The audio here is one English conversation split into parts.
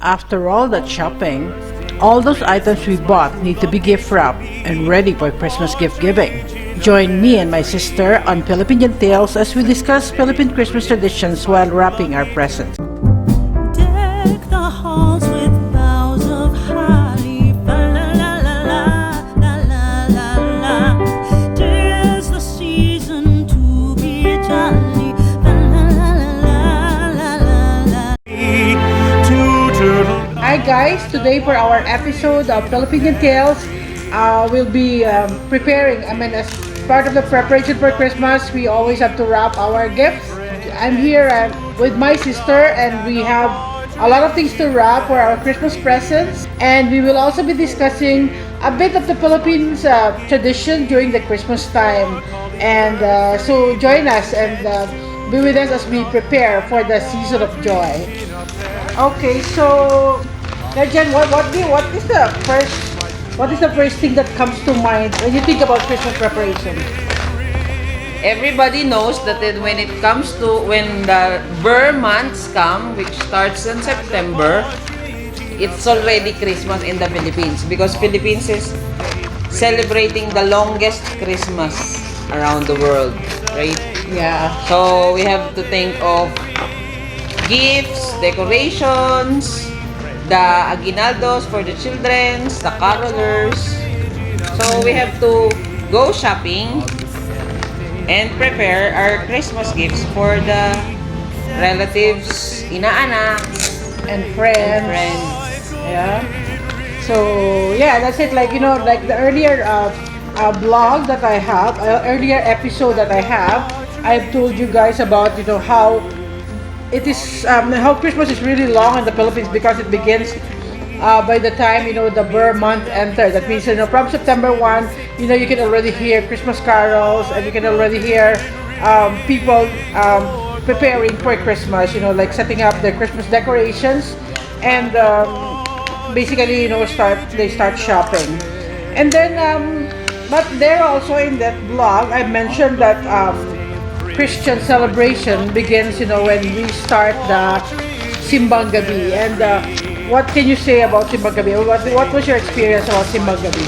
After all that shopping, all those items we bought need to be gift wrapped and ready for Christmas gift giving. Join me and my sister on Filipindian Tales as we discuss Philippine Christmas traditions while wrapping our presents. Deck the halls with boughs of holly. La la la la la la la la. 'Tis the season to be jolly. La la la la la la la. Hi guys, today for our episode of Filipinian Tales, we'll be preparing, as part of the preparation for Christmas, we always have to wrap our gifts. I'm here with my sister and we have a lot of things to wrap for our Christmas presents, and we will also be discussing a bit of the Philippines tradition during the Christmas time. And so join us and be with us as we prepare for the season of joy. Okay, so Jen, what is the first thing that comes to mind when you think about Christmas preparation? Everybody knows that when it comes to when the Burr months come, which starts in September, it's already Christmas in the Philippines because Philippines is celebrating the longest Christmas around the world, right? Yeah. So we have to think of gifts, decorations, the aguinaldos for the children, the carolers. So we have to go shopping and prepare our Christmas gifts for the relatives, inaanak, And friends. Yeah. So yeah, that's it. Like like the earlier blog that I have, earlier episode that I have, I've told you guys about how it is how Christmas is really long in the Philippines because it begins by the time the Burr month enters. That means from September 1, you can already hear Christmas carols and you can already hear people preparing for Christmas. Like setting up their Christmas decorations and basically they start shopping. And then but there also in that blog I mentioned that Christian celebration begins, when we start the Simbang Gabi. And what can you say about Simbang Gabi? What was your experience about Simbang Gabi?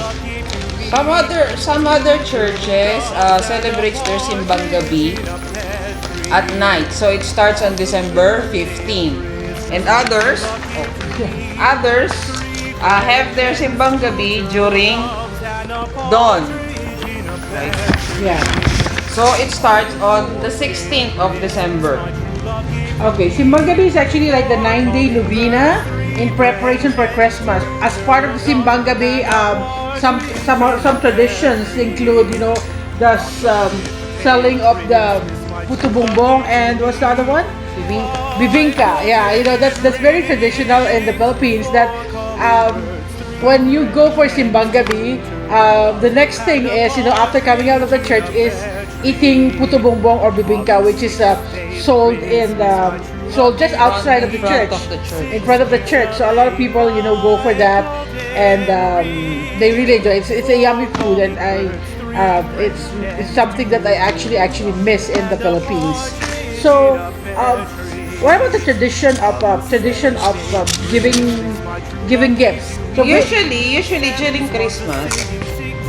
Some other churches celebrates their Simbang Gabi at night. So it starts on December 15. And others have their Simbang Gabi during dawn. Right? Yeah. So it starts on the 16th of December. Okay, Simbang Gabi is actually like the 9-day Novena in preparation for Christmas. As part of the Simbang Gabi, some traditions include, the selling of the puto bumbong and what's the other one? Bibingka. Yeah, that's very traditional in the Philippines. That when you go for Simbang Gabi, the next thing is, after coming out of the church is eating puto bumbong or bibingka, which is sold just outside of the church, in front of the church. So a lot of people, go for that, and they really enjoy it. It's a yummy food, and it's something that I actually miss in the Philippines. So, what about the tradition of giving gifts? So Usually during Christmas,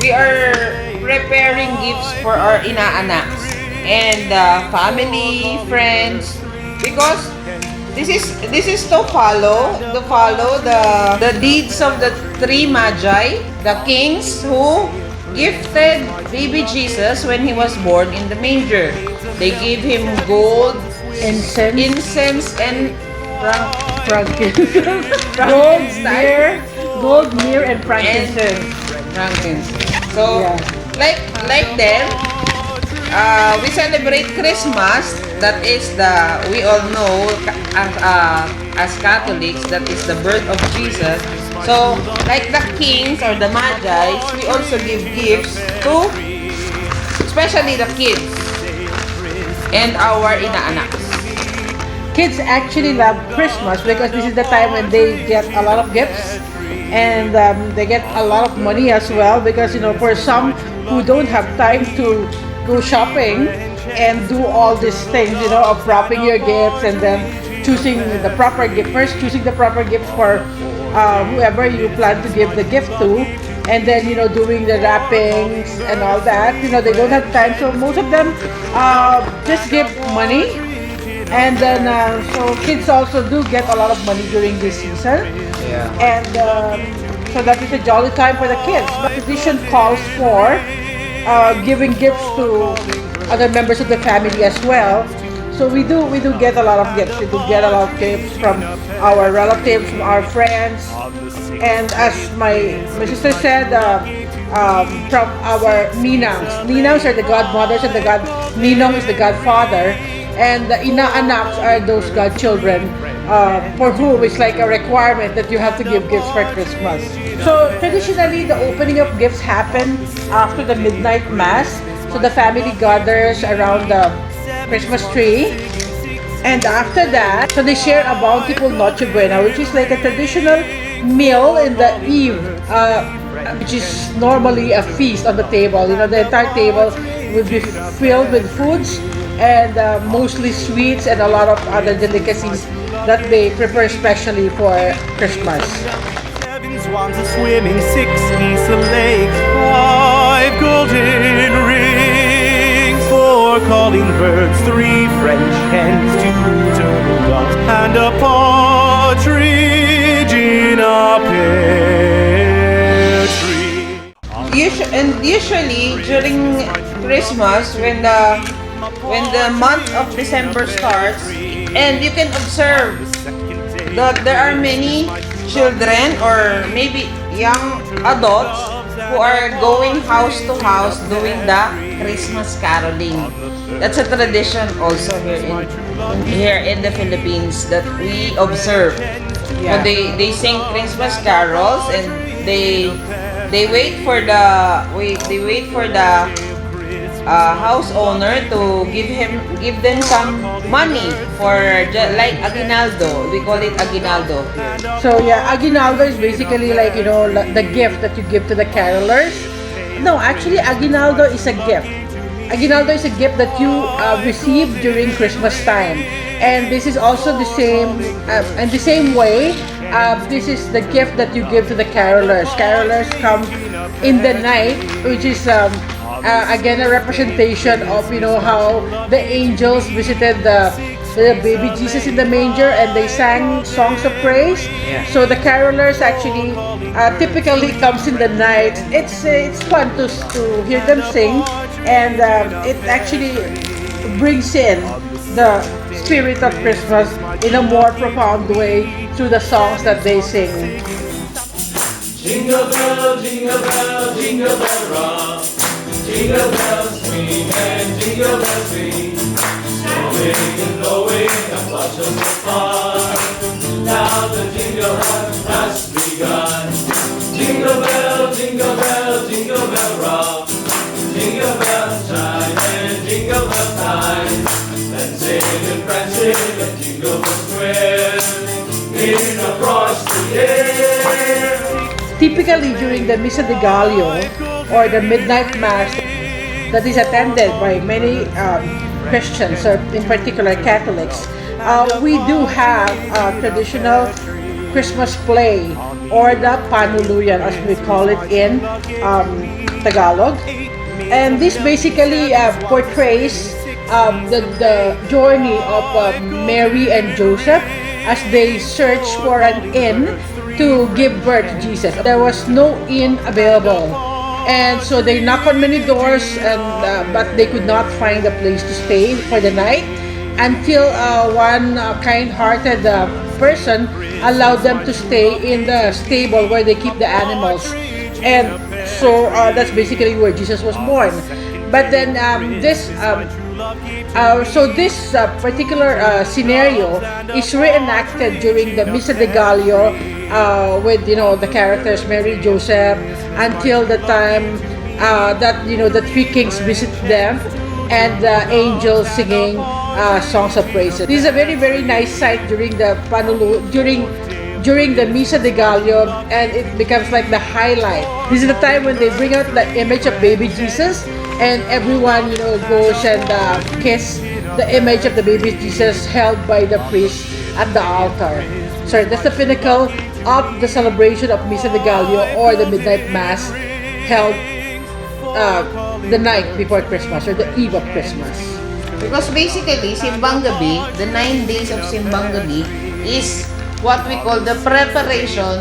we are preparing gifts for our inaanaks and family, friends, because this is to follow the deeds of the three magi, the kings who gifted baby Jesus when he was born in the manger. They gave him gold, incense and frankincense. Gold, myrrh, and frankincense. So, Yeah. like them, we celebrate Christmas. That is we all know as Catholics, that is the birth of Jesus. So, like the kings or the magi, we also give gifts to, especially the kids and our inaanaks. Kids actually love Christmas because this is the time when they get a lot of gifts and they get a lot of money as well, because for some who don't have time to go shopping and do all these things of wrapping your gifts and then choosing the proper gift. First, choosing the proper gift for whoever you plan to give the gift to, and then doing the wrappings and all that. They don't have time, so most of them just give money, and then so kids also do get a lot of money during this season, Yeah. and so that is a jolly time for the kids. But tradition calls for giving gifts to other members of the family as well. So we do get a lot of gifts. We do get a lot of gifts from our relatives, from our friends, and as my sister said, from our ninangs. Ninangs are the godmothers, and the ninong is the godfather, and the inaanaks are those godchildren, for whom it's like a requirement that you have to give gifts for Christmas. So traditionally, the opening of gifts happen after the midnight mass. So the family gathers around the Christmas tree, and after that, so they share a bountiful Noche Buena, which is like a traditional meal in the eve, which is normally a feast on the table. The entire table will be filled with foods and mostly sweets and a lot of other delicacies that they prepare specially for Christmas. Seven swans are swimming, 6 geese a lake, 5 golden rings, 4 calling birds, 3 French hens, 2 turtle doves, and a partridge in a pear tree. Usually during Christmas, when the month of December starts, and you can observe that there are many children or maybe young adults who are going house to house doing the Christmas caroling. That's a tradition also here in the Philippines that we observe. Yeah. They sing Christmas carols, and they wait for the house owner to give them some money for like aguinaldo. We call it aguinaldo. So yeah, aguinaldo is basically like the gift that you give to the carolers. No, actually, aguinaldo is a gift. Aguinaldo is a gift that you receive during Christmas time, and this is also the same. In the same way, this is the gift that you give to the carolers. Carolers come in the night, which is again a representation of how the angels visited the baby Jesus in the manger, and they sang songs of praise. Yeah. So the carolers actually typically comes in the night. It's fun to hear them sing, and it actually brings in the spirit of Christmas in a more profound way through the songs that they sing. Jingle bell, jingle bell, jingle bell rock. Jingle bells swing and jingle bells ring. Snowing and blowing and bushels of fun. Now the jingle has begun. Jingle bell, jingle bell, jingle bell rock. Jingle bells chime and jingle bell time. Dancing and prancing and jingle bell square. In across the air. Typically during the Misa de Gallo or the midnight mass that is attended by many Christians, or in particular Catholics, we do have a traditional Christmas play, or the panuluyan as we call it in Tagalog. And this basically portrays the journey of Mary and Joseph as they search for an inn to give birth to Jesus. There was no inn available, and so they knocked on many doors, and but they could not find a place to stay for the night until one kind-hearted person allowed them to stay in the stable where they keep the animals, and so that's basically where Jesus was born. But then this particular scenario is reenacted during the Misa de Gallo with the characters Mary, Joseph, until the time that the three kings visit them, and the angels singing songs of praises. This is a very, very nice sight during the during the Misa de Gallo, and it becomes like the highlight. This is the time when they bring out the image of baby Jesus, and everyone goes and kiss the image of the baby Jesus held by the priest at the altar. Sorry, that's the pinnacle of the celebration of Misa de Gallo, or the midnight mass held the night before Christmas, or the eve of Christmas. Because basically, Simbang Gabi, the 9 days of Simbang Gabi is what we call the preparation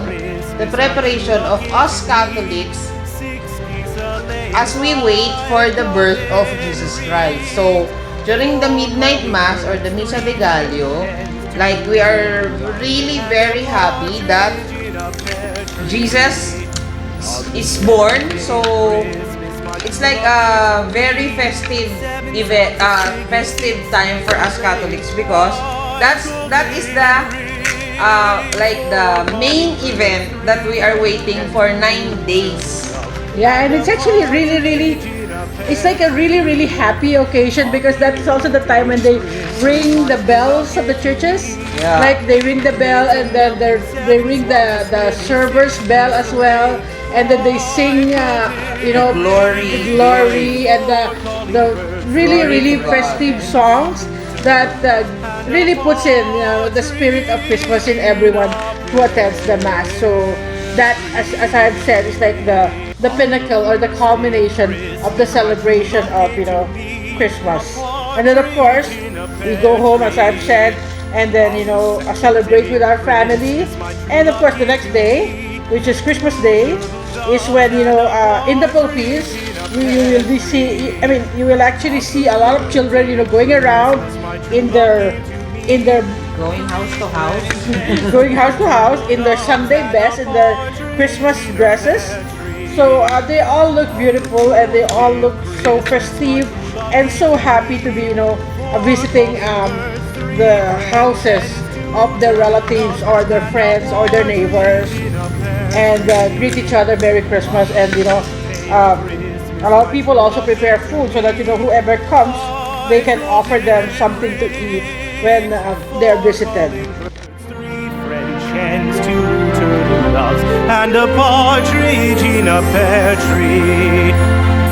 of us Catholics as we wait for the birth of Jesus Christ. So, during the midnight mass or the Misa de Gallo, like, we are really very happy that Jesus is born. So, it's like a very festive event, festive time for us Catholics, because that is the like the main event that we are waiting for 9 days. Yeah, and it's actually really, it's like a really happy occasion, because that's also the time when they ring the bells of the churches. Yeah. Like, they ring the bell, and then they ring the server's bell as well, and then they sing, glory, and the really festive songs that really puts in the spirit of Christmas in everyone who attends the mass. So that, as I've said, is like the pinnacle or the culmination of the celebration of Christmas. And then of course we go home, as I've said, and then celebrate with our family. And of course the next day, which is Christmas Day, is when in the Philippines you will actually see a lot of children going around in their Going house to house. going house to house in their Sunday best, in their Christmas dresses. So they all look beautiful, and they all look so festive and so happy to be visiting the houses of their relatives or their friends or their neighbors, and greet each other Merry Christmas. And a lot of people also prepare food so that whoever comes, they can offer them something to eat when they're visited. 3 French hens, 2 turtle doves, and a partridge in a pear tree.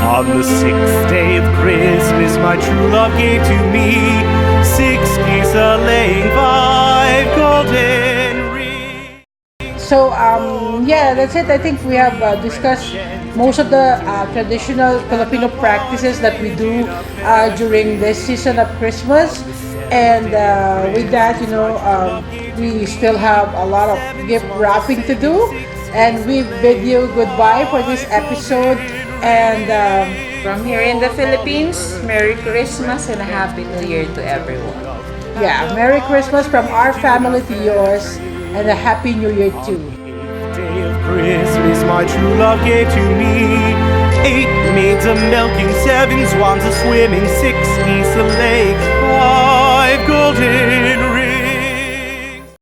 On the 6th day of Christmas, my true love gave to me 6 geese a laying, 5 golden rings. So yeah, that's it. I think we have discussed most of the traditional Filipino practices that we do during this season of Christmas. And with that, we still have a lot of gift wrapping to do. And we bid you goodbye for this episode. And From here in the Philippines, Merry Christmas and a Happy New Year to everyone. yeah, Merry Christmas from our family to yours, and a Happy New Year too. Day of Christmas, my true love gave to me 8 maids a milking, 7 swans a swimming, 6 geese a laying, 5 golden